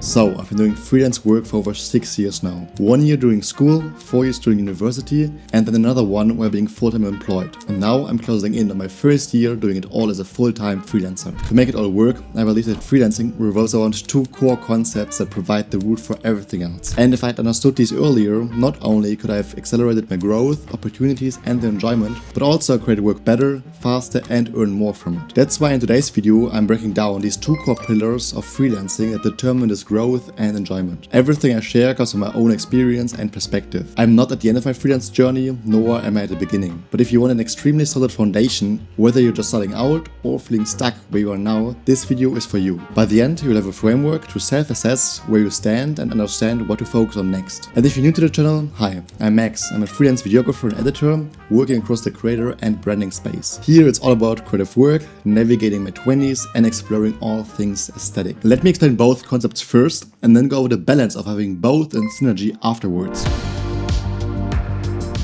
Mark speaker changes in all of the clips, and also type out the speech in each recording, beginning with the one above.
Speaker 1: So, I've been doing freelance work for over 6 years now. 1 year during school, 4 years during university, and then another one while being full-time employed. And now I'm closing in on my first year doing it all as a full-time freelancer. To make it all work, I believe that freelancing revolves around two core concepts that provide the root for everything else. And if I had understood these earlier, not only could I have accelerated my growth, opportunities, and the enjoyment, but also create work better, faster, and earn more from it. That's why in today's video, I'm breaking down these two core pillars of freelancing that determine this growth and enjoyment. Everything I share comes from my own experience and perspective. I'm not at the end of my freelance journey, nor am I at the beginning. But if you want an extremely solid foundation, whether you're just starting out or feeling stuck where you are now, this video is for you. By the end, you'll have a framework to self-assess where you stand and understand what to focus on next. And if you're new to the channel, hi, I'm Max. I'm a freelance videographer and editor working across the creator and branding space. Here it's all about creative work, navigating my 20s, and exploring all things aesthetic. Let me explain both concepts first, and then go over the balance of having both and synergy afterwards.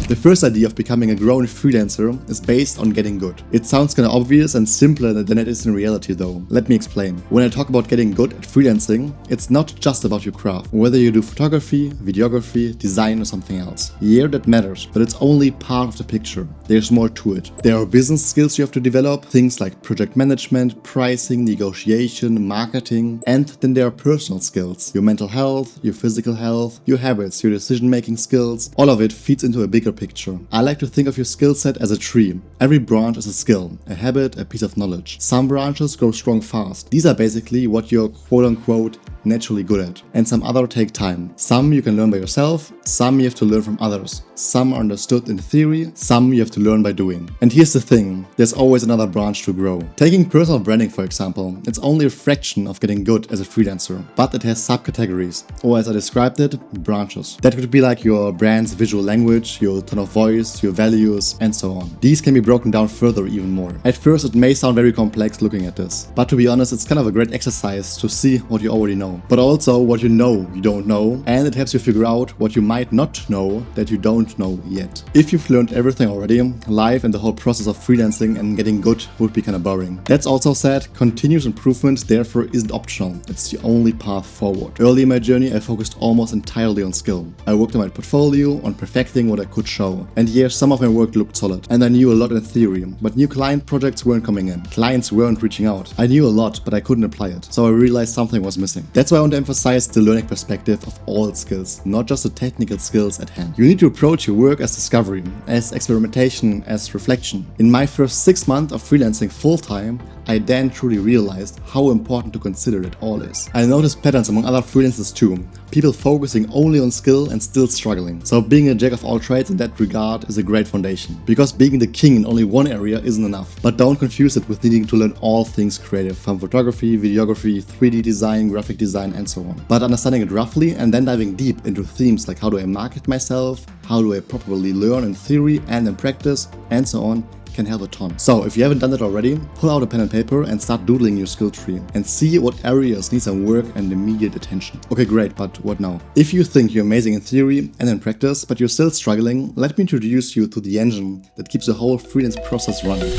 Speaker 1: The first idea of becoming a grown freelancer is based on getting good. It sounds kinda obvious and simpler than it is in reality though. Let me explain. When I talk about getting good at freelancing, it's not just about your craft. Whether you do photography, videography, design or something else. Yeah, that matters, but it's only part of the picture. There's more to it. There are business skills you have to develop, things like project management, pricing, negotiation, marketing, and then there are personal skills. Your mental health, your physical health, your habits, your decision-making skills, all of it feeds into a bigger picture. I like to think of your skill set as a tree. Every branch is a skill, a habit, a piece of knowledge. Some branches grow strong fast. These are basically what you're quote-unquote naturally good at, and some other take time. Some you can learn by yourself, some you have to learn from others. Some are understood in theory, some you have to learn by doing. And here's the thing, there's always another branch to grow. Taking personal branding for example, it's only a fraction of getting good as a freelancer, but it has subcategories, or as I described it, branches. That could be like your brand's visual language, your tone of voice, your values, and so on. These can be broken down further even more. At first it may sound very complex looking at this, but to be honest it's kind of a great exercise to see what you already know. But also what you know you don't know, and it helps you figure out what you might not know that you don't know yet. If you've learned everything already, life and the whole process of freelancing and getting good would be kinda boring. That's also said, continuous improvement therefore isn't optional, it's the only path forward. Early in my journey I focused almost entirely on skill. I worked on my portfolio, on perfecting what I could show. And yes, some of my work looked solid, and I knew a lot in theory, but new client projects weren't coming in. Clients weren't reaching out. I knew a lot, but I couldn't apply it, so I realized something was missing. That's why I want to emphasize the learning perspective of all skills, not just the technical skills at hand. You need to approach your work as discovery, as experimentation, as reflection. In my first 6 months of freelancing full-time, I then truly realized how important to consider it all is. I noticed patterns among other freelancers too. People focusing only on skill and still struggling. So being a jack of all trades in that regard is a great foundation. Because being the king in only one area isn't enough. But don't confuse it with needing to learn all things creative, from photography, videography, 3D design, graphic design, and so on. But understanding it roughly and then diving deep into themes like how do I market myself, how do I properly learn in theory and in practice, and so on, can help a ton. So if you haven't done that already, pull out a pen and paper and start doodling your skill tree and see what areas need some work and immediate attention. Okay, great, but what now? If you think you're amazing in theory and in practice, but you're still struggling, let me introduce you to the engine that keeps the whole freelance process running.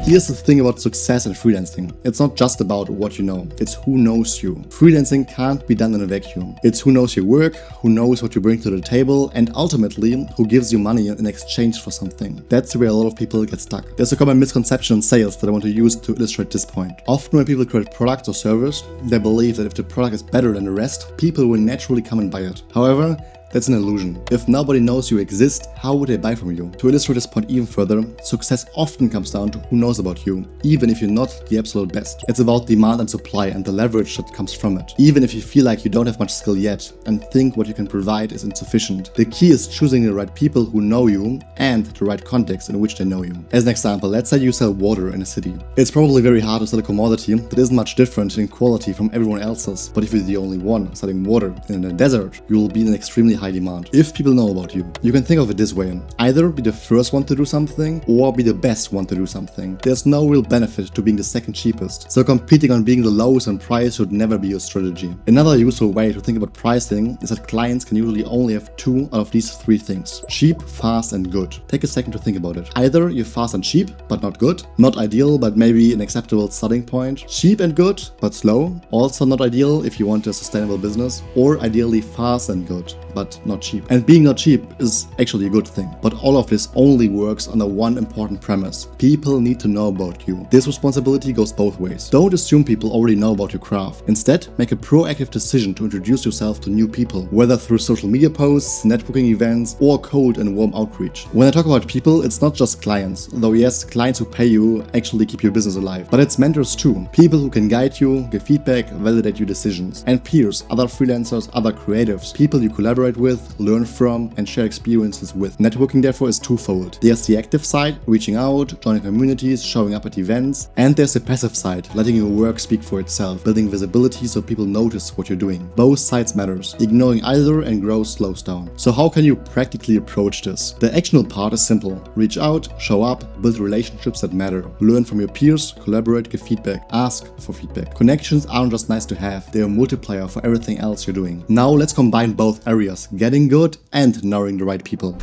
Speaker 1: Here's the thing about success in freelancing. It's not just about what you know, it's who knows you. Freelancing can't be done in a vacuum. It's who knows your work, who knows what you bring to the table, and ultimately, who gives you money in exchange for something. That's where a lot of people get stuck. There's a common misconception in sales that I want to use to illustrate this point. Often when people create products or service, they believe that if the product is better than the rest, people will naturally come and buy it. However, that's an illusion. If nobody knows you exist, how would they buy from you? To illustrate this point even further, success often comes down to who knows about you, even if you're not the absolute best. It's about demand and supply and the leverage that comes from it. Even if you feel like you don't have much skill yet and think what you can provide is insufficient, the key is choosing the right people who know you and the right context in which they know you. As an example, let's say you sell water in a city. It's probably very hard to sell a commodity that isn't much different in quality from everyone else's, but if you're the only one selling water in a desert, you will be in an extremely high demand. If people know about you, you can think of it this way. Either be the first one to do something or be the best one to do something. There's no real benefit to being the second cheapest. So competing on being the lowest on price should never be your strategy. Another useful way to think about pricing is that clients can usually only have two out of these three things: cheap, fast, and good. Take a second to think about it. Either you're fast and cheap, but not good. Not ideal, but maybe an acceptable starting point. Cheap and good, but slow. Also not ideal if you want a sustainable business. Or ideally fast and good, but not cheap. And being not cheap is actually a good thing. But all of this only works under one important premise: people need to know about you. This responsibility goes both ways. Don't assume people already know about your craft. Instead, make a proactive decision to introduce yourself to new people, whether through social media posts, networking events, or cold and warm outreach. When I talk about people, it's not just clients, though yes, clients who pay you actually keep your business alive, but it's mentors too. People who can guide you, give feedback, validate your decisions, and peers, other freelancers, other creatives, people you collaborate with, learn from, and share experiences with. Networking therefore is twofold. There's the active side, reaching out, joining communities, showing up at events, and there's the passive side, letting your work speak for itself, building visibility so people notice what you're doing. Both sides matters. Ignoring either and growth slows down. So how can you practically approach this? The actionable part is simple. Reach out, show up, build relationships that matter. Learn from your peers, collaborate, give feedback, ask for feedback. Connections aren't just nice to have, they're a multiplier for everything else you're doing. Now let's combine both areas, getting good and knowing the right people.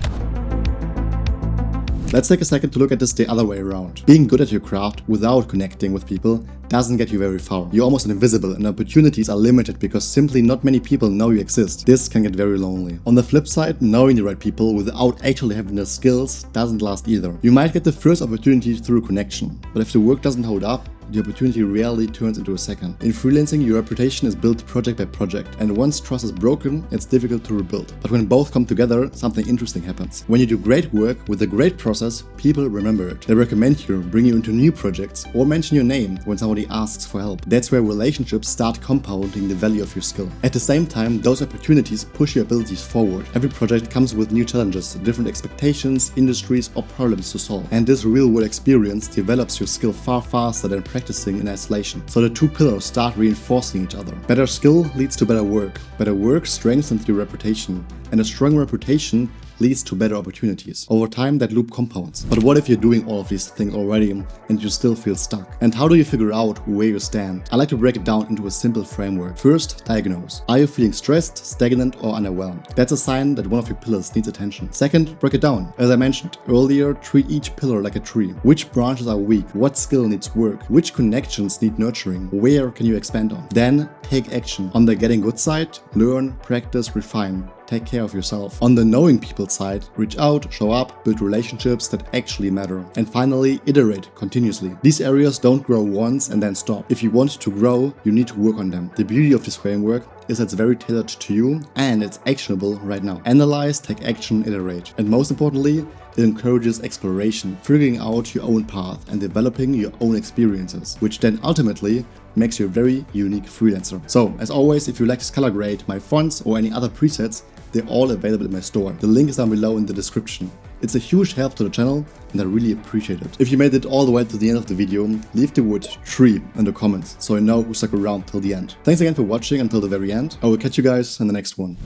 Speaker 1: Let's take a second to look at this the other way around. Being good at your craft without connecting with people doesn't get you very far. You're almost invisible and opportunities are limited because simply not many people know you exist. This can get very lonely. On the flip side, knowing the right people without actually having the skills doesn't last either. You might get the first opportunity through connection, but if the work doesn't hold up, the opportunity rarely turns into a second. In freelancing, your reputation is built project by project, and once trust is broken, it's difficult to rebuild. But when both come together, something interesting happens. When you do great work with a great process, people remember it. They recommend you, bring you into new projects, or mention your name when somebody asks for help. That's where relationships start compounding the value of your skill. At the same time, those opportunities push your abilities forward. Every project comes with new challenges, different expectations, industries, or problems to solve. And this real-world experience develops your skill far faster than practicing in isolation. So the two pillars start reinforcing each other. Better skill leads to better work. Better work strengthens your reputation. And a strong reputation leads to better opportunities. Over time, that loop compounds. But what if you're doing all of these things already and you still feel stuck? And how do you figure out where you stand? I like to break it down into a simple framework. First, diagnose. Are you feeling stressed, stagnant, or underwhelmed? That's a sign that one of your pillars needs attention. Second, break it down. As I mentioned earlier, treat each pillar like a tree. Which branches are weak? What skill needs work? Which connections need nurturing? Where can you expand on? Then, take action. On the getting good side, learn, practice, refine. Take care of yourself. On the knowing people side, reach out, show up, build relationships that actually matter. And finally, iterate continuously. These areas don't grow once and then stop. If you want to grow, you need to work on them. The beauty of this framework is that it's very tailored to you and it's actionable right now. Analyze, take action, iterate. And most importantly, it encourages exploration, figuring out your own path and developing your own experiences, which then ultimately makes you a very unique freelancer. So, as always, if you like this color grade, my fonts, or any other presets, they're all available in my store. The link is down below in the description. It's a huge help to the channel and I really appreciate it. If you made it all the way to the end of the video, leave the word tree in the comments so I know who stuck around till the end. Thanks again for watching until the very end. I will catch you guys in the next one.